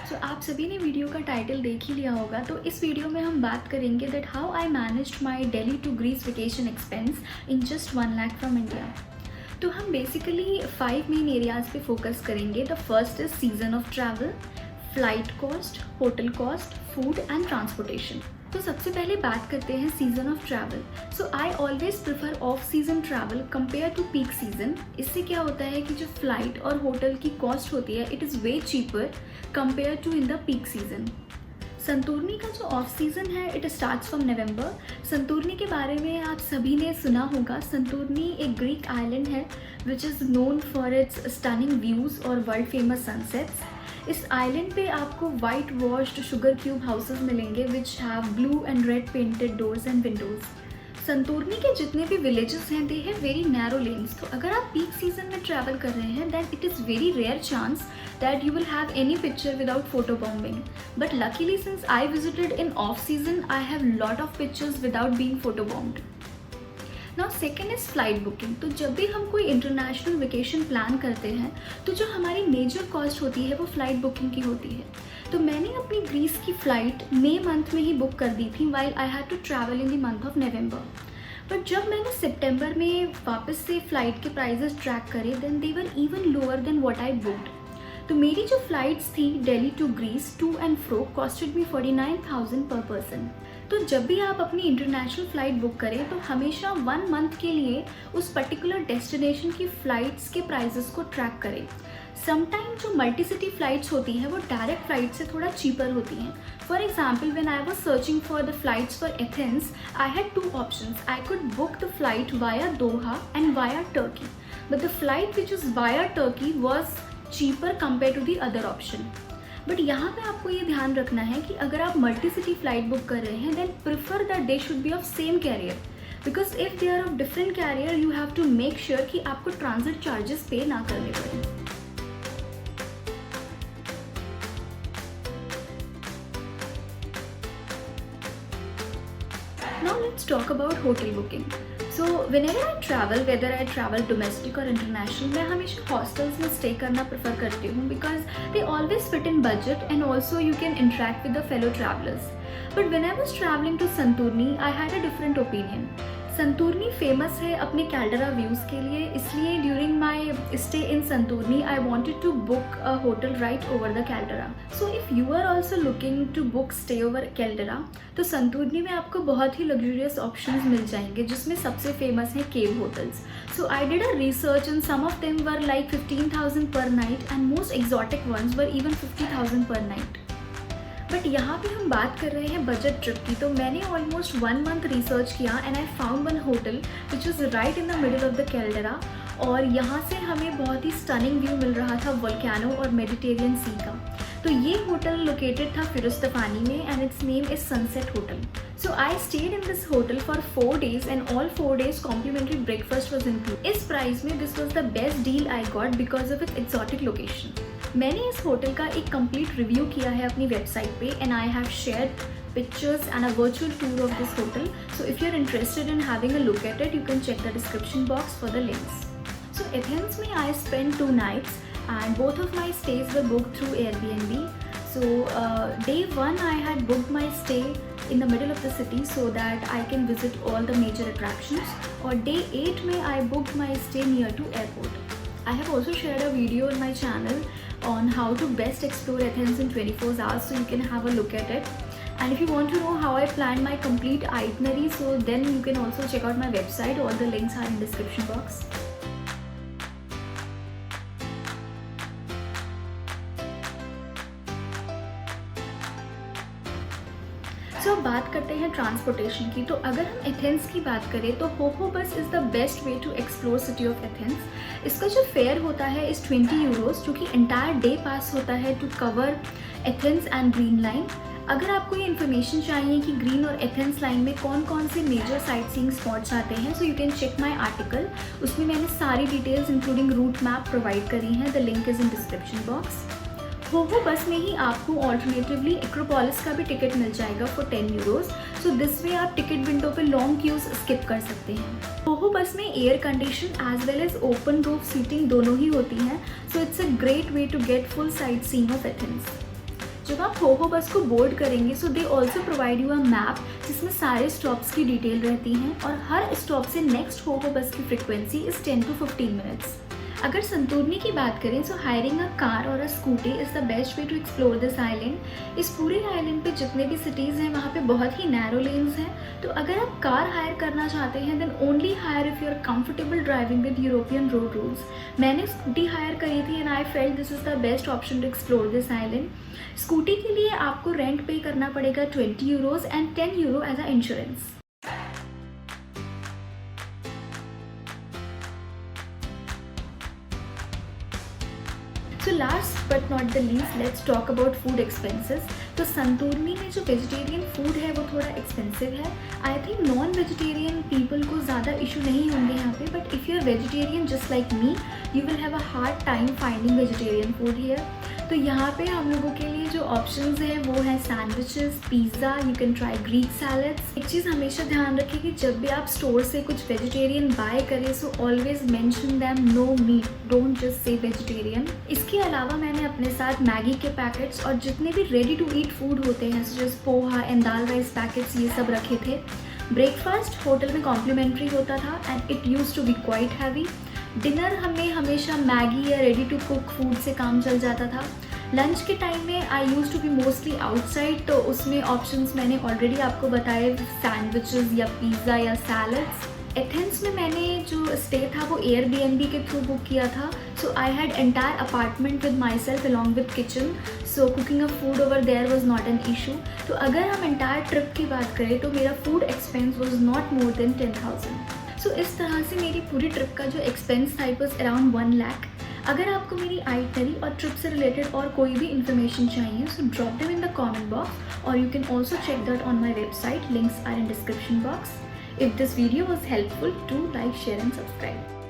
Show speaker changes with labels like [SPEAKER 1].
[SPEAKER 1] सो आप सभी ने वीडियो का टाइटल देख ही लिया होगा। तो इस वीडियो में हम बात करेंगे that how I managed my Delhi to Greece vacation expense in just 1 lakh from India. तो हम बेसिकली 5 मेन एरियाज पे फोकस करेंगे। The first is season of travel, flight cost, hotel cost, food and transportation. तो सबसे पहले बात करते हैं season of travel. So I always prefer off season travel compare to peak season. इससे क्या होता है कि जो फ्लाइट और होटल की कॉस्ट होती है it is way cheaper compare to in the peak season. Santorini का जो ऑफ सीज़न है it starts from November. Santorini के बारे में आप सभी ने सुना होगा। संतूरनी एक ग्रीक आइलैंड है which is known for its stunning views और वर्ल्ड फेमस सनसेट्स। इस आइलैंड पे आपको white washed sugar cube houses मिलेंगे which have blue and red painted doors and windows. Santorini के जितने भी विलेजेस हैं they have very narrow lanes. तो अगर आप पीक सीजन में ट्रैवल कर रहे हैं then it is very rare chance that you will have any picture without photo bombing. But luckily since I visited in off season I have lot of pictures without being photo bombed. Now second is flight booking. तो जब भी हम कोई international vacation plan करते हैं तो जो हमारी मेजर कॉस्ट होती है वो फ्लाइट बुकिंग की होती है। तो मैंने अपनी ग्रीस की फ़्लाइट मई मंथ में ही बुक कर दी थी while I had to travel in the month of November. But जब मैंने सितंबर में वापस से फ़्लाइट के प्राइजेस ट्रैक करे then they were even lower than what I booked. तो मेरी जो फ़्लाइट्स थी Delhi to Greece to and fro costed me 49,000 per person. तो जब भी आप अपनी इंटरनेशनल फ़्लाइट बुक करें तो हमेशा 1 मंथ के लिए उस पर्टिकुलर डेस्टिनेशन की फ़्लाइट्स के प्राइजेस को ट्रैक करें। समटाइम जो मल्टी सिटी फ़्लाइट्स होती हैं वो डायरेक्ट फ़्लाइट से थोड़ा चीपर होती हैं। For example when I was searching for the flights for Athens I had 2 options. I could book the flight via Doha and via Turkey, but the flight which is via Turkey was cheaper compare to the other option. But यहाँ पे आपको ये ध्यान रखना है कि अगर आप मल्टी सिटी फ़्लाइट बुक कर रहे हैं then prefer that they should be of same carrier, because if they are of different carrier you have to make sure कि आपको ट्रांजिट चार्जेस पे ना करने पड़े। Now let's talk about hotel booking. So whenever I travel, whether I travel domestic or international, मैं हमेशा hostels में stay करना prefer करती हूँ because they always fit in budget and also you can interact with the fellow travelers. But when I was traveling to Santorini, I had a different opinion. Santorini famous है अपने caldera views के लिए, इसलिए during my stay in Santorini I wanted to book a hotel right over the caldera. So if you are also looking to book stay over caldera तो Santorini में आपको बहुत ही luxurious options मिल जाएंगे जिसमें सबसे फेमस है cave hotels. So I did a research and some of them were like 15,000 per night and most exotic ones were even 50,000 per night. But यहाँ पे हम बात कर रहे हैं बजट ट्रिप की। तो मैंने ऑलमोस्ट 1 मंथ रिसर्च किया and I found one hotel which was right in the middle of the caldera और यहाँ से हमें बहुत ही स्टनिंग व्यू मिल रहा था वोल्केनो और मेडिटेरियन सी का। तो ये होटल लोकेटेड था फिरोजतफानी में and it's name is sunset hotel. So I stayed in this hotel for 4 days and all 4 days complimentary breakfast was include. इस प्राइस में this was the best deal I got because of its exotic location. मैंने इस hotel का एक complete review किया है अपनी website पे and I have shared pictures and a virtual tour of this hotel. So if you're interested in having a look at it, you can check the description box for the links. So Athens में I spent 2 nights and both of my stays were booked through Airbnb. So day 1 I had booked my stay in the middle of the city so that I can visit all the major attractions. Or day 8 में I booked my stay near to airport. I have also shared a video on my channel on how to best explore Athens in 24 hours, so you can have a look at it. And if you want to know how I planned my complete itinerary, so then you can also check out my website. All the links are in description box. सो अब बात करते हैं transportation की। तो अगर हम Athens की बात करें तो HoHo bus is the best way to explore city of Athens. इसका जो फेयर होता है इज़ 20 यूरोज़ जो कि एंटायर डे पास होता है to cover Athens and green line. अगर आपको ये इन्फॉर्मेशन चाहिए कि ग्रीन और एथेंस लाइन में कौन कौन से मेजर साइट सीइंग स्पॉट्स आते हैं so you can check my article. उसमें मैंने सारी details including route map provide करी हैं। The link is in description box. HoHo bus में ही आपको ऑल्टरनेटिवली एक्रोपोलिस का भी टिकट मिल जाएगा for 10 euros. So this way आप टिकट विंडो पे लॉन्ग क्यूज स्किप कर सकते हैं। होहो बस में air condition as well as open roof seating दोनों ही होती हैं। So it's a great way to get full sightseeing of Athens. आप होहो बस को बोर्ड करेंगे so they also provide you a map जिसमें सारे स्टॉप्स की डिटेल रहती हैं और हर स्टॉप से नेक्स्ट होहो बस की फ्रिक्वेंसी इज़ 10 to 15 मिनट्स। अगर संतूरनी की बात करें सो हायरिंग अ कार और a scooty is the best way to explore this island. इस पूरे आइलैंड पे जितने भी सिटीज़ हैं वहाँ पे बहुत ही नैरो लेन्स हैं, तो अगर आप कार हायर करना चाहते हैं then only hire if you are comfortable driving with European road rules. मैंने स्कूटी हायर करी थी and I felt this is the best option to explore this island. Scooty के लिए आपको रेंट पे करना पड़ेगा 20 euros and 10 euro as a insurance. So last but not the least let's talk about food expenses. तो Santorini में जो vegetarian food है वो थोड़ा एक्सपेंसिव है। I think non vegetarian people को ज़्यादा इशू नहीं होंगे यहाँ पे, but if you are vegetarian just like me you will have a hard time finding vegetarian food here. तो यहाँ पे हम लोगों के लिए जो ऑप्शंस हैं वो है sandwiches, pizza, you can try Greek salads. एक चीज़ हमेशा ध्यान रखें कि जब भी आप स्टोर से कुछ वेजिटेरियन बाय करें so always mention them no meat, don't just say vegetarian. इसके अलावा मैंने अपने साथ मैगी के पैकेट्स और जितने भी रेडी टू ईट फूड होते हैं जैसे poha and dal rice packets ये सब रखे थे। ब्रेकफास्ट होटल में कॉम्प्लीमेंट्री होता था and it used to be quite heavy. Dinner हमें हमेशा मैगी या रेडी टू कुक फूड से काम चल जाता था। लंच के टाइम में I used to be mostly outside, तो उसमें ऑप्शंस मैंने ऑलरेडी आपको बताए, सैंडविचेस या पिज़्ज़ा या सैलड्स। एथेंस में मैंने जो स्टे था वो एयरबीएनबी के थ्रू बुक किया था, so I had entire apartment with myself along with kitchen, so cooking a food over there was not an issue. तो अगर हम एंटायर ट्रिप की बात करें तो मेरा food expense was not more than 10,000। सो इस तरह से मेरी पूरी ट्रिप का जो एक्सपेंस था वॉज अराउंड 1 लाख। अगर आपको मेरी आइटनरी और ट्रिप से रिलेटेड और कोई भी इन्फॉर्मेशन चाहिए so drop them in the comment box और you can also check that on my website, links are in description box. If this video was helpful, do like, share and subscribe.